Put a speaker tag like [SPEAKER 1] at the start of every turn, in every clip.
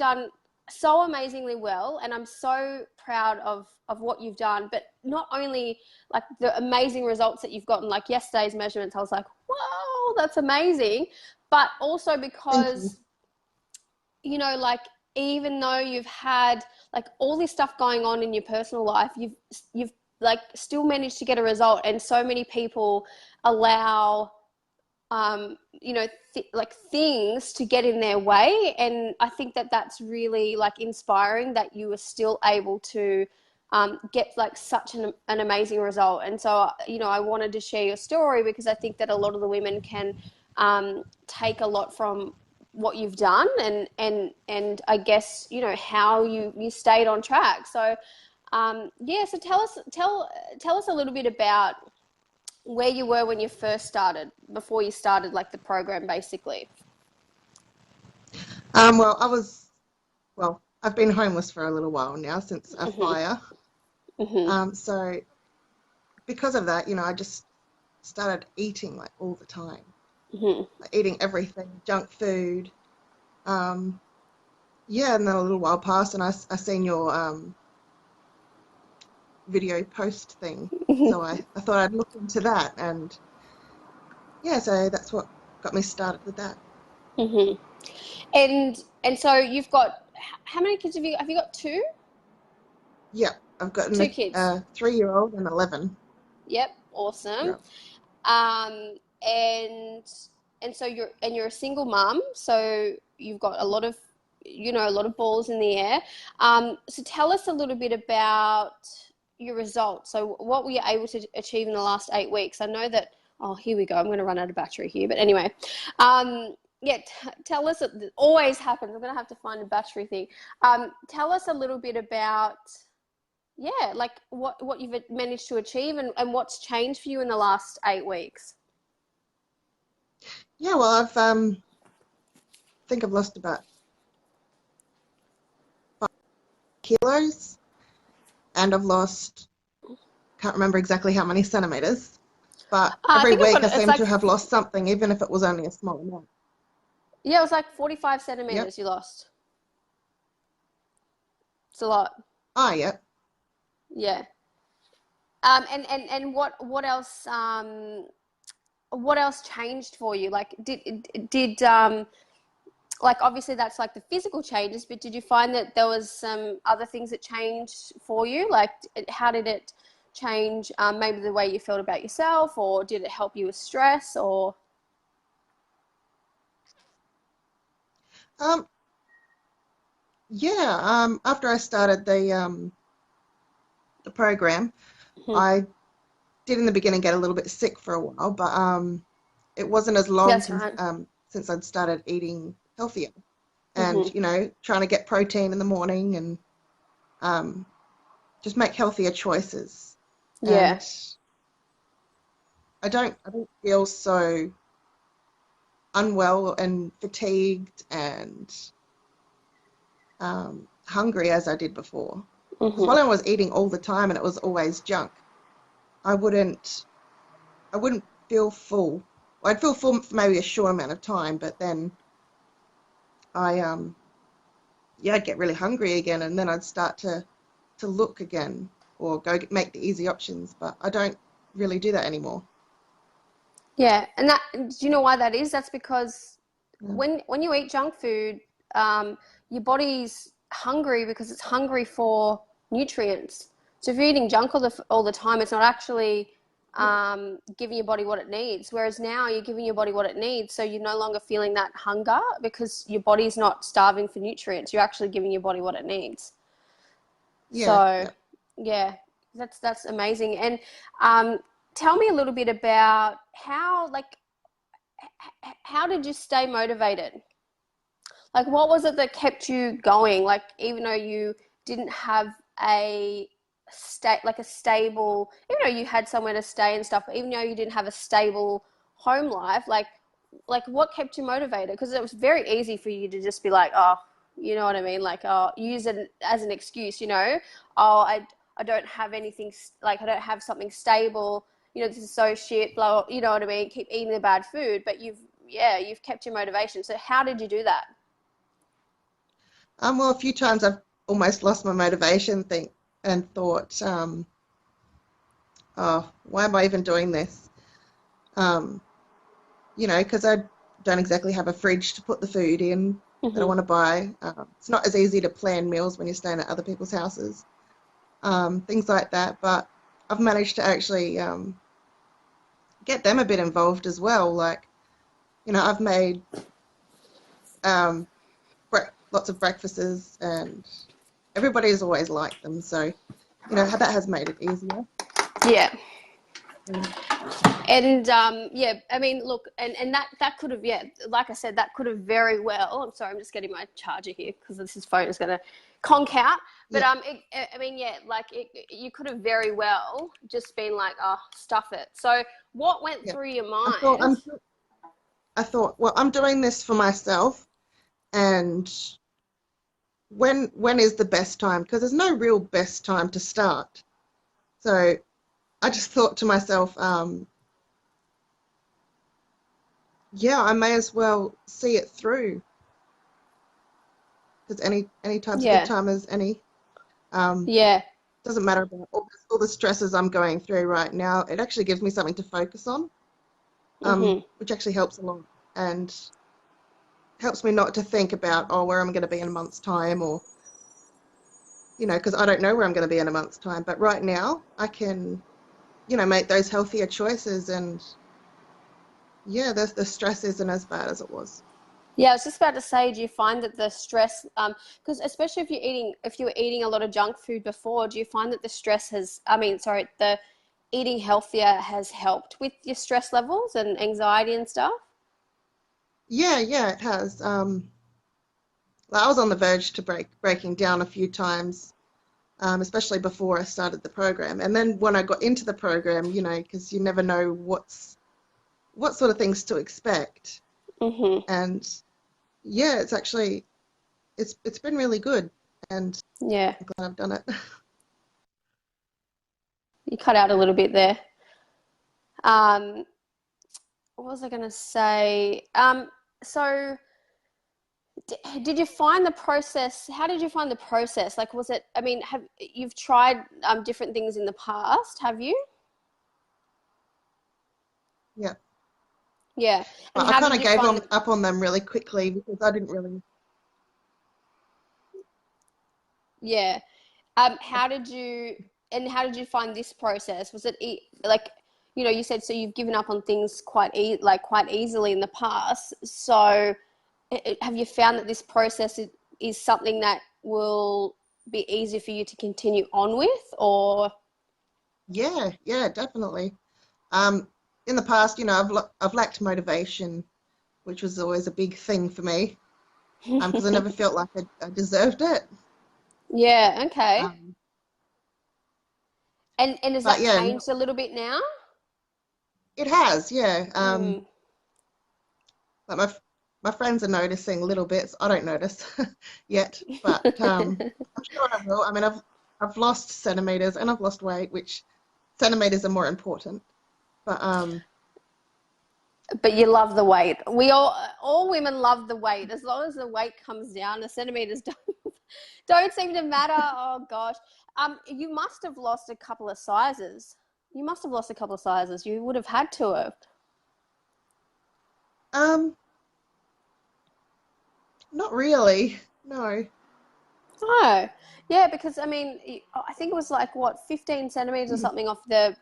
[SPEAKER 1] done so amazingly well, and I'm so proud of what you've done. But not only like the amazing results that you've gotten, like yesterday's measurements, I was like, wow, that's amazing. But also
[SPEAKER 2] Thank you.
[SPEAKER 1] because, you know, like even though you've had like all this stuff going on in your personal life, you've like still managed to get a result. And so many people allow you know, like things to get in their way. And I think that that's really like inspiring that you were still able to get like such an amazing result. And so, you know, I wanted to share your story because I think that a lot of the women can take a lot from what you've done, and I guess, you know, how you stayed on track. So yeah, so tell us a little bit about where you were when you first started, before you started like the program, basically.
[SPEAKER 2] Well, I've been homeless for a little while now since a
[SPEAKER 1] Mhm.
[SPEAKER 2] fire.
[SPEAKER 1] Mhm.
[SPEAKER 2] So because of that, I just started eating like all the time,
[SPEAKER 1] Mhm.
[SPEAKER 2] like eating everything, junk food. Um, yeah, and then a little while passed, and I seen your video post thing, so I thought I'd look into that, and yeah, so that's what got me started with that.
[SPEAKER 1] Mhm. And so you've got how many kids have you? Have you got two?
[SPEAKER 2] Yeah, I've got
[SPEAKER 1] Two
[SPEAKER 2] a,
[SPEAKER 1] kids.
[SPEAKER 2] a 3-year-old and 11.
[SPEAKER 1] Yep. Awesome.
[SPEAKER 2] Yeah.
[SPEAKER 1] Um, and so you're a single mum, so you've got a lot of, you know, a lot of balls in the air. So tell us a little bit about your results. So what were you able to achieve in the last 8 weeks? I know that. Oh, here we go. I'm going to run out of battery here, but anyway, yeah. Tell us. It always happens. I'm going to have to find a battery thing. Tell us a little bit about, yeah, like what you've managed to achieve, and what's changed for you in the last 8 weeks.
[SPEAKER 2] Yeah, well, think I've lost about 5 kilos, and I've lost, can't remember exactly how many centimeters, but
[SPEAKER 1] I
[SPEAKER 2] every
[SPEAKER 1] think I've
[SPEAKER 2] week
[SPEAKER 1] got
[SPEAKER 2] I
[SPEAKER 1] it's
[SPEAKER 2] seem
[SPEAKER 1] like,
[SPEAKER 2] to have lost something, even if it was only a small amount.
[SPEAKER 1] yeah, it was like 45
[SPEAKER 2] Yep.
[SPEAKER 1] centimeters you lost. It's a lot.
[SPEAKER 2] Ah, yep.
[SPEAKER 1] Yeah. And what else changed for you? Like did like obviously that's like the physical changes, but did you find that there was some other things that changed for you? Like how did it change, maybe the way you felt about yourself, or did it help you with stress, or?
[SPEAKER 2] Um, yeah, after I started the program,
[SPEAKER 1] Mhm.
[SPEAKER 2] I did in the beginning get a little bit sick for a while, but it wasn't as long
[SPEAKER 1] That's right.
[SPEAKER 2] since I'd started eating healthier, and
[SPEAKER 1] Hmm.
[SPEAKER 2] trying to get protein in the morning, and um, just make healthier choices.
[SPEAKER 1] Yeah.
[SPEAKER 2] And I don't feel so unwell and fatigued and hungry as I did before. Because
[SPEAKER 1] Hmm.
[SPEAKER 2] while I was eating all the time and it was always junk, I wouldn't I wouldn't feel full. Well, I'd feel full for maybe a short amount of time, but then I yeah, I'd get really hungry again, and then I'd start to look again or make the easy options. But I don't really do that anymore.
[SPEAKER 1] Yeah, and that, do you know why that is? That's because
[SPEAKER 2] Yeah.
[SPEAKER 1] when you eat junk food, your body's hungry because it's hungry for nutrients. So if you're eating junk all the time, it's not actually
[SPEAKER 2] Yeah.
[SPEAKER 1] giving your body what it needs. Whereas now you're giving your body what it needs, so you're no longer feeling that hunger because your body's not starving for nutrients. You're actually giving your body what it needs.
[SPEAKER 2] Yeah.
[SPEAKER 1] So,
[SPEAKER 2] Yeah.
[SPEAKER 1] yeah, that's amazing. And um, tell me a little bit about how did you stay motivated? Like, what was it that kept you going? Like, even though you didn't have a a stable, even though you had somewhere to stay and stuff, but even though you didn't have a stable home life, like what kept you motivated? Because it was very easy for you to just be like, oh, you know what I mean? Like, oh, use it as an excuse, you know? Oh, I don't have anything, like, I don't have something stable. You know, this is so shit, blah, blah, you know what I mean? Keep eating the bad food, but you've kept your motivation. So how did you do that?
[SPEAKER 2] Well, a few times I've almost lost my motivation, and thought, oh, why am I even doing this? Um, because I don't exactly have a fridge to put the food in that I
[SPEAKER 1] Hmm.
[SPEAKER 2] want to buy. It's not as easy to plan meals when you're staying at other people's houses, things like that. But I've managed to actually get them a bit involved as well. Like, I've made um, lots of breakfasts, and everybody's always liked them. So, that has made it easier.
[SPEAKER 1] Yeah.
[SPEAKER 2] Mm.
[SPEAKER 1] And yeah, I mean, look, and that could have, yeah, like I said, that could have very well. I'm sorry, I'm just getting my charger here because this phone is going to conk out. But
[SPEAKER 2] Yeah,
[SPEAKER 1] I mean, yeah, like you could have very well just been like, oh, stuff it. So what went
[SPEAKER 2] yeah.
[SPEAKER 1] through your
[SPEAKER 2] I thought
[SPEAKER 1] mind?
[SPEAKER 2] I'm. I thought, well, I'm doing this for myself, and when is the best time? Because there's no real best time to start. So I just thought to myself, yeah, I may as well see it through because any time's a good
[SPEAKER 1] Yeah,
[SPEAKER 2] time as any. Um,
[SPEAKER 1] yeah,
[SPEAKER 2] doesn't matter about all the stresses I'm going through right now. It actually gives me something to focus on,
[SPEAKER 1] hmm,
[SPEAKER 2] which actually helps a lot and helps me not to think about, oh, where I'm going to be in a month's time, or because I don't know where I'm going to be in a month's time. But right now, I can, make those healthier choices, and yeah, the stress isn't as bad as it was.
[SPEAKER 1] yeah. I was just about to say, do you find that the stress, because especially if you were eating a lot of junk food before, do you find that the stress has, I mean, sorry, the eating healthier has helped with your stress levels and anxiety and stuff?
[SPEAKER 2] Yeah, yeah, it has. Like, I was on the verge to breaking down a few times, especially before I started the program. And then when I got into the program, because you never know what sort of things to expect.
[SPEAKER 1] Hmm.
[SPEAKER 2] And yeah, it's been really good, and
[SPEAKER 1] Yeah,
[SPEAKER 2] I'm glad I've done it.
[SPEAKER 1] you cut out a little bit there. Um, what was I going to say? So did you find the process? How did you find the process? Like, was it? I mean, have you've tried different things in the past? Have you?
[SPEAKER 2] Yeah.
[SPEAKER 1] Yeah, and
[SPEAKER 2] But I
[SPEAKER 1] how
[SPEAKER 2] kind
[SPEAKER 1] did
[SPEAKER 2] of
[SPEAKER 1] you
[SPEAKER 2] gave
[SPEAKER 1] find the?
[SPEAKER 2] up on them really quickly because I didn't really.
[SPEAKER 1] Yeah, how did you? And how did you find this process? Was it like, you said so you've given up on things quite easily in the past. So have you found that this process is something that will be easy for you to continue on with, or?
[SPEAKER 2] Yeah, yeah, definitely. Um, in the past, I've lacked motivation, which was always a big thing for me, because I never felt like I deserved it.
[SPEAKER 1] Yeah, okay.
[SPEAKER 2] Um,
[SPEAKER 1] And has
[SPEAKER 2] but
[SPEAKER 1] that
[SPEAKER 2] yeah, no,
[SPEAKER 1] changed a little bit now?
[SPEAKER 2] it has, yeah.
[SPEAKER 1] Mm.
[SPEAKER 2] Like my friends are noticing little bits. I don't notice yet, but I'm sure I will. I mean, I've lost centimeters and I've lost weight, which centimeters are more important. But
[SPEAKER 1] But you love the weight. We all women love the weight. As long as the weight comes down, the centimeters don't seem to matter. Oh gosh. You must have lost a couple of sizes. You must have lost a couple of sizes. You would have had to have.
[SPEAKER 2] um, not really. No.
[SPEAKER 1] Oh, yeah, because I mean, I think it was like what 15 centimeters or something off the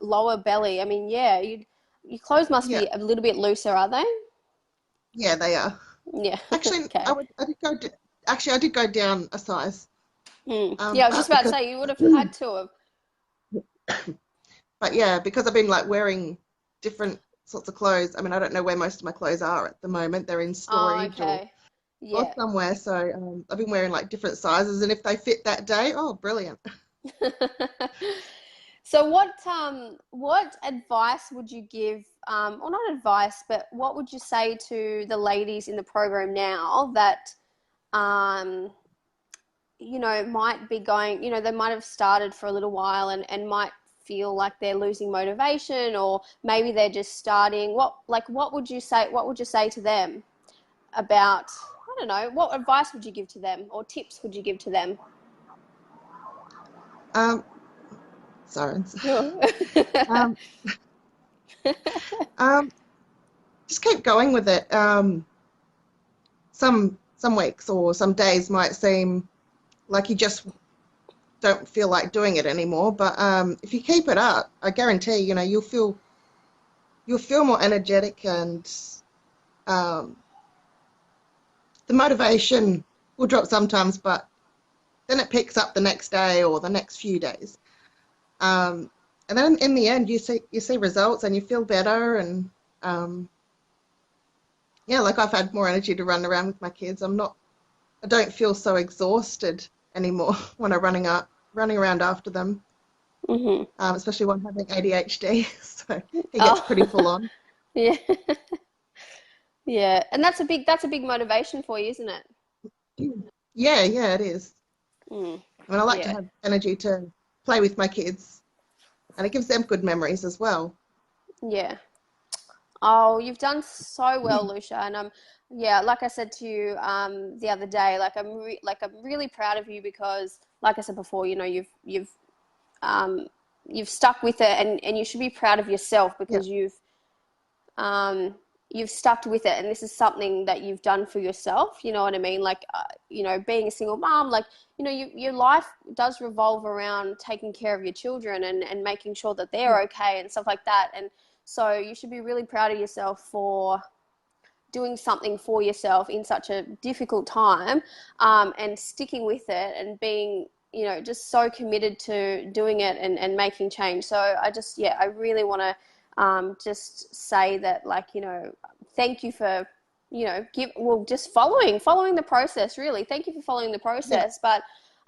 [SPEAKER 1] lower belly. I mean, yeah, your clothes must
[SPEAKER 2] Yeah,
[SPEAKER 1] be a little bit looser, are they?
[SPEAKER 2] yeah, they are.
[SPEAKER 1] Yeah.
[SPEAKER 2] Actually,
[SPEAKER 1] Okay.
[SPEAKER 2] I did actually I did go down a size.
[SPEAKER 1] Hmm. Yeah, I was just
[SPEAKER 2] But
[SPEAKER 1] about to
[SPEAKER 2] because
[SPEAKER 1] say you would have had to have.
[SPEAKER 2] but yeah, because I've been like wearing different sorts of clothes. I mean, I don't know where most of my clothes are at the moment. They're in
[SPEAKER 1] Oh,
[SPEAKER 2] storage or
[SPEAKER 1] okay. Yeah.
[SPEAKER 2] somewhere. So I've been wearing like different sizes, and if they fit that day, oh, brilliant.
[SPEAKER 1] So what advice would you give, or not advice, but what would you say to the ladies in the program now that um might be going, they might have started for a little while and might feel like they're losing motivation, or maybe they're just starting. What would you say to them about? I don't know, what advice would you give to them, or tips would you give to them?
[SPEAKER 2] Um, sorry.
[SPEAKER 1] Sure.
[SPEAKER 2] Um, um, just keep going with it. Some weeks or some days might seem like you just don't feel like doing it anymore, but if you keep it up, I guarantee, you'll feel more energetic, and um, the motivation will drop sometimes, but then it picks up the next day or the next few days. Um, and then in the end, you see results and you feel better, and um, yeah, like I've had more energy to run around with my kids. I don't feel so exhausted anymore when I'm running around after them,
[SPEAKER 1] Hmm.
[SPEAKER 2] especially when having ADHD, so it gets pretty full
[SPEAKER 1] Oh,
[SPEAKER 2] on.
[SPEAKER 1] yeah, yeah, and that's a big motivation for you, isn't it?
[SPEAKER 2] Yeah, yeah, it is.
[SPEAKER 1] Mm.
[SPEAKER 2] I mean, I like to
[SPEAKER 1] Yeah,
[SPEAKER 2] have energy to play with my kids, and it gives them good memories as well.
[SPEAKER 1] yeah. Oh, you've done so well, Lucia, and yeah, like I said to you the other day, I'm really proud of you because, like I said before, um, you've stuck with it, and you should be proud of yourself
[SPEAKER 2] Yeah,
[SPEAKER 1] because um, you've stuck with it, and this is something that you've done for yourself. You know what I mean? Like, being a single mom, like, your life does revolve around taking care of your children and making sure that
[SPEAKER 2] yeah,
[SPEAKER 1] they're okay and stuff like that. And so you should be really proud of yourself for doing something for yourself in such a difficult time, and sticking with it and being, just so committed to doing it and making change. So yeah, I really want to just say that, like, thank you for, just following the process, really. Thank you for following the
[SPEAKER 2] yeah.
[SPEAKER 1] process. But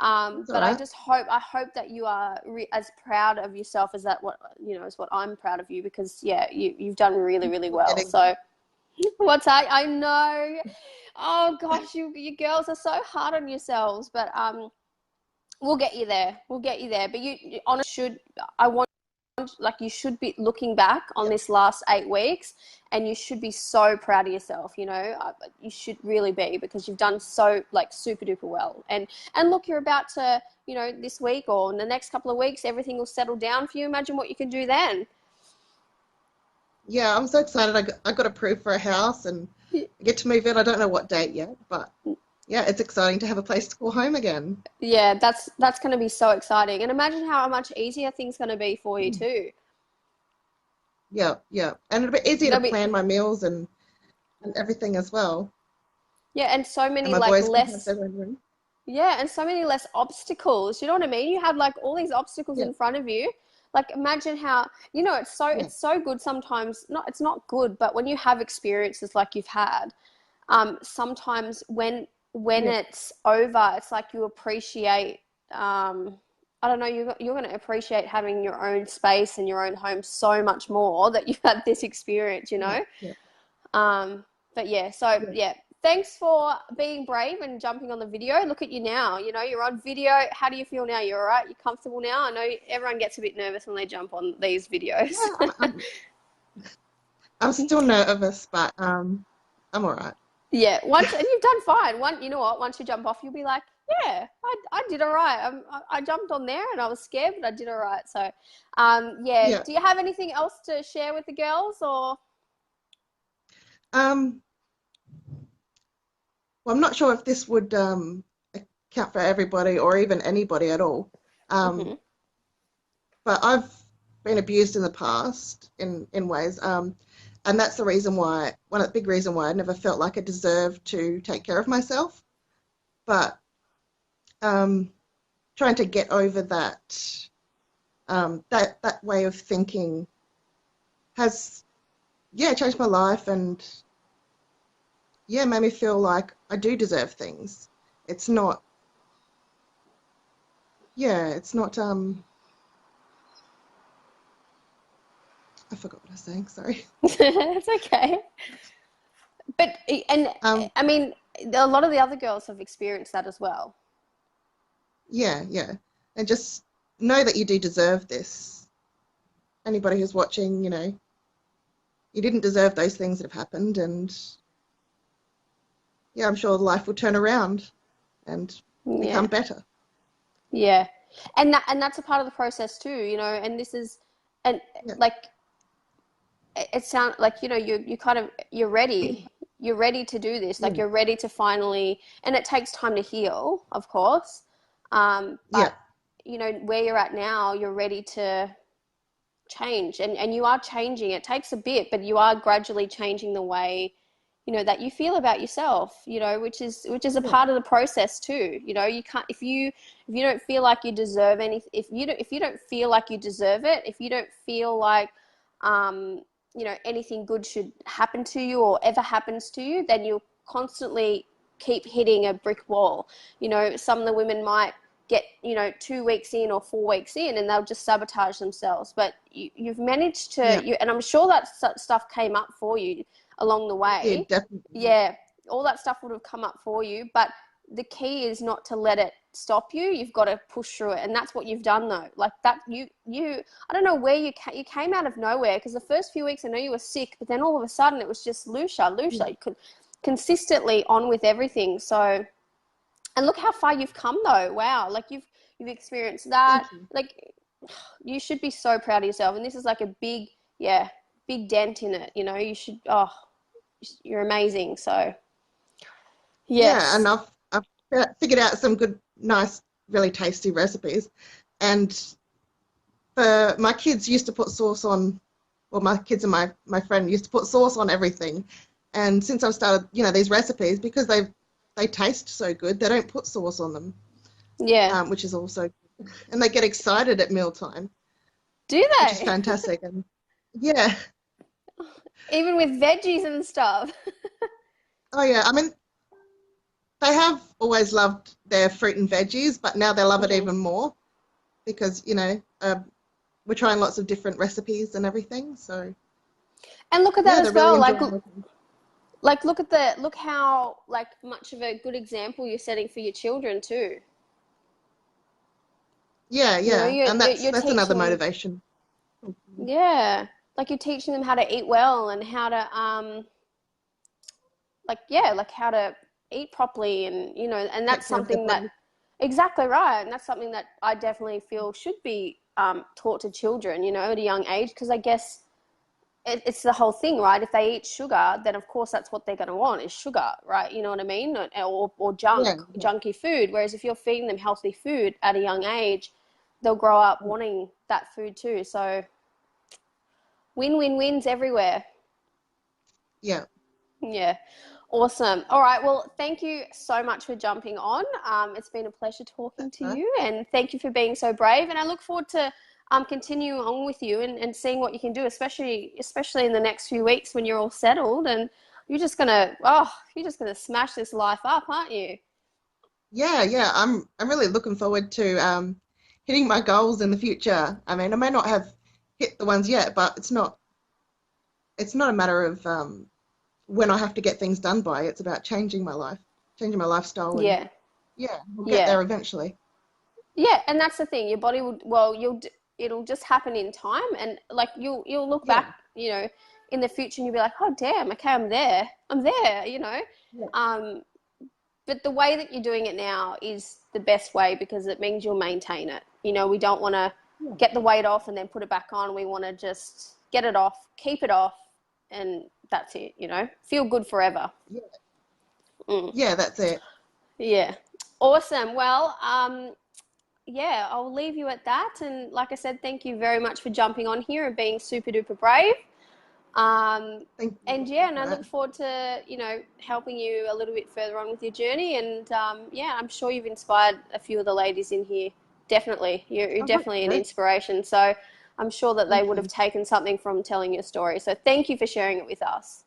[SPEAKER 2] It's all
[SPEAKER 1] but
[SPEAKER 2] right.
[SPEAKER 1] I hope that you are as proud of yourself as as what I'm proud of you, because yeah, you've done really, really
[SPEAKER 2] We're
[SPEAKER 1] well.
[SPEAKER 2] getting
[SPEAKER 1] So what's that? I know. Oh gosh, you girls are so hard on yourselves, but we'll get you there. We'll get you there. But you honestly should. I want, like, you should be looking back on
[SPEAKER 2] yeah,
[SPEAKER 1] this last 8 weeks, and you should be so proud of yourself. You should really be, because you've done so, like, super duper well. And look, you're about to, this week or in the next couple of weeks, everything will settle down for you. Imagine what you can do then.
[SPEAKER 2] yeah. I'm so excited. I got approved for a house, and I get to move in. I don't know what date yet, but yeah, it's exciting to have a place to call home again.
[SPEAKER 1] Yeah, that's going to be so exciting. And imagine how much easier things going to be for you
[SPEAKER 2] Mm.
[SPEAKER 1] too.
[SPEAKER 2] Yeah, yeah, and it'll be easier to
[SPEAKER 1] There'll be
[SPEAKER 2] plan my meals and everything as well.
[SPEAKER 1] Yeah, and so
[SPEAKER 2] And
[SPEAKER 1] many,
[SPEAKER 2] my
[SPEAKER 1] like,
[SPEAKER 2] boys can have
[SPEAKER 1] less,
[SPEAKER 2] their own room.
[SPEAKER 1] yeah, and so many less obstacles. You know what I mean? You have, like, all these obstacles
[SPEAKER 2] Yeah,
[SPEAKER 1] in front of you. Like, imagine how,
[SPEAKER 2] yeah,
[SPEAKER 1] it's so good sometimes. Not It's not good, but when you have experiences like you've had, sometimes when
[SPEAKER 2] yeah,
[SPEAKER 1] it's over, it's like you appreciate, I don't know, you're going to appreciate having your own space and your own home so much more that you've had this experience, you
[SPEAKER 2] yeah,
[SPEAKER 1] know?
[SPEAKER 2] yeah,
[SPEAKER 1] Um, but yeah, so
[SPEAKER 2] yeah.
[SPEAKER 1] yeah, thanks for being brave and jumping on the video. Look at you now. You're on video. How do you feel now? You're all right? You're comfortable now? I know everyone gets a bit nervous when they jump on these videos.
[SPEAKER 2] Yeah, I'm still nervous, but I'm all right.
[SPEAKER 1] Yeah, and you've done fine. You know what? Once you jump off, you'll be like, yeah, I did all right. I jumped on there and I was scared, but I did all right. So, yeah.
[SPEAKER 2] Yeah.
[SPEAKER 1] Do you have anything else to share with the girls, or?
[SPEAKER 2] Um, well, I'm not sure if this would account for everybody or even anybody at all. Um,
[SPEAKER 1] Hmm.
[SPEAKER 2] but I've been abused in the past in ways, and that's the reason why one of the big reason why I never felt like I deserved to take care of myself. But um, trying to get over that way of thinking has, yeah, changed my life, and yeah, made me feel like I do deserve things. It's not, yeah, it's not, I forgot what I was saying, sorry.
[SPEAKER 1] It's okay. But and
[SPEAKER 2] Um,
[SPEAKER 1] I mean, a lot of the other girls have experienced that as well.
[SPEAKER 2] yeah, yeah. And just know that you do deserve this. Anybody who's watching, you know, you didn't deserve those things that have happened, and, yeah, I'm sure life will turn around and become
[SPEAKER 1] Yeah.
[SPEAKER 2] better.
[SPEAKER 1] Yeah. And that's a part of the process too, you know, and this is and
[SPEAKER 2] Yeah,
[SPEAKER 1] like it sounds like, you know, you kind of you're ready to do this, like
[SPEAKER 2] yeah,
[SPEAKER 1] you're ready to finally, and it takes time to heal, of course,
[SPEAKER 2] yeah,
[SPEAKER 1] but you know where you're at now, you're ready to change, and you are changing. It takes a bit, but you are gradually changing the way, you know, that you feel about yourself, you know, which is a
[SPEAKER 2] yeah,
[SPEAKER 1] part of the process too. You know, you can't, if you don't feel like you deserve anything, if you don't feel like you deserve it, if you don't feel like you know, anything good should happen to you or ever happens to you, then you'll constantly keep hitting a brick wall. You know, some of the women might get, you know, 2 weeks in or 4 weeks in and they'll just sabotage themselves, but you've managed to,
[SPEAKER 2] yeah.
[SPEAKER 1] and I'm sure that stuff came up for you along the
[SPEAKER 2] It did
[SPEAKER 1] way.
[SPEAKER 2] definitely.
[SPEAKER 1] Yeah, all that stuff would have come up for you, but the key is not to let it stop you. You've got to push through it, and that's what you've done though. Like that, you I don't know where you came out of nowhere, because the first few weeks I know you were sick, but then all of a sudden it was just Lucia,
[SPEAKER 2] Yeah,
[SPEAKER 1] you could consistently on with everything. So, and look how far you've come though. Wow, like you've experienced that.
[SPEAKER 2] thank you.
[SPEAKER 1] Like you should be so proud of yourself, and this is like a big, yeah, big dent in it. You know, you should. Oh, you're amazing. So
[SPEAKER 2] Yeah, and
[SPEAKER 1] yes.
[SPEAKER 2] I've figured out some good, nice, really tasty recipes. And for my kids used to put sauce on, well, my kids and my friend used to put sauce on everything. And since I've started, these recipes, because they taste so good, they don't put sauce on them,
[SPEAKER 1] Yeah.
[SPEAKER 2] which is also, and they get excited at mealtime,
[SPEAKER 1] Do
[SPEAKER 2] which is
[SPEAKER 1] they?
[SPEAKER 2] fantastic. And yeah,
[SPEAKER 1] Even with veggies and stuff.
[SPEAKER 2] oh yeah, I mean, they have always loved their fruit and veggies, but now they love it
[SPEAKER 1] Hmm.
[SPEAKER 2] even more because, we're trying lots of different recipes and everything. So
[SPEAKER 1] And look at that
[SPEAKER 2] yeah,
[SPEAKER 1] as
[SPEAKER 2] they're really
[SPEAKER 1] well.
[SPEAKER 2] enjoying it.
[SPEAKER 1] Look how like much of a good example you're setting for your children too.
[SPEAKER 2] Yeah,
[SPEAKER 1] You know,
[SPEAKER 2] yeah, and that's
[SPEAKER 1] you're
[SPEAKER 2] that's another
[SPEAKER 1] teaching them,
[SPEAKER 2] motivation.
[SPEAKER 1] yeah, like you're teaching them how to eat well and how to like, yeah, like how to eat properly, and you know, and
[SPEAKER 2] Take
[SPEAKER 1] that's
[SPEAKER 2] care of their
[SPEAKER 1] something that,
[SPEAKER 2] body.
[SPEAKER 1] exactly right, and that's something that I definitely feel should be taught to children, you know, at a young age, because I guess it's the whole thing, right? If they eat sugar, then of course that's what they're going to want is sugar, right? You know what I mean? Or
[SPEAKER 2] Yeah, yeah,
[SPEAKER 1] junky food. Whereas if you're feeding them healthy food at a young age, they'll grow up
[SPEAKER 2] yeah,
[SPEAKER 1] wanting that food too. So wins everywhere.
[SPEAKER 2] yeah.
[SPEAKER 1] Yeah. Awesome. All right. Well, thank you so much for jumping on. It's been a pleasure talking
[SPEAKER 2] That's
[SPEAKER 1] to
[SPEAKER 2] right.
[SPEAKER 1] you, and thank you for being so brave. And I look forward to continuing on with you, and seeing what you can do, especially in the next few weeks when you're all settled, and you're just gonna smash this life up, aren't you?
[SPEAKER 2] Yeah, yeah. I'm really looking forward to hitting my goals in the future. I mean, I may not have hit the ones yet, but it's not a matter of when I have to get things done by. It's about changing my life, changing my lifestyle, and
[SPEAKER 1] Yeah.
[SPEAKER 2] yeah, we'll get
[SPEAKER 1] Yeah.
[SPEAKER 2] there eventually.
[SPEAKER 1] Yeah, and that's the thing. Your body will, well, it'll just happen in time, and like you'll look back,
[SPEAKER 2] Yeah,
[SPEAKER 1] you know, in the future, and you'll be like, oh damn, okay, I'm there, you know.
[SPEAKER 2] yeah,
[SPEAKER 1] Um, but the way that you're doing it now is the best way, because it means you'll maintain it. You know, we don't want to
[SPEAKER 2] yeah,
[SPEAKER 1] get the weight off and then put it back on. We want to just get it off, keep it off, and that's it. You know, feel good forever.
[SPEAKER 2] yeah,
[SPEAKER 1] Mm,
[SPEAKER 2] yeah. That's it.
[SPEAKER 1] yeah, awesome. Well, yeah, I'll leave you at that. And like I said, thank you very much for jumping on here and being super duper brave. Um,
[SPEAKER 2] Thank you.
[SPEAKER 1] and yeah, and I
[SPEAKER 2] Right.
[SPEAKER 1] look forward to, you know, helping you a little bit further on with your journey. And yeah, I'm sure you've inspired a few of the ladies in here. Definitely. You're
[SPEAKER 2] I hope
[SPEAKER 1] definitely an
[SPEAKER 2] so.
[SPEAKER 1] inspiration. So I'm sure that they
[SPEAKER 2] Thank
[SPEAKER 1] would have
[SPEAKER 2] you.
[SPEAKER 1] taken something from telling your story. So thank you for sharing it with us.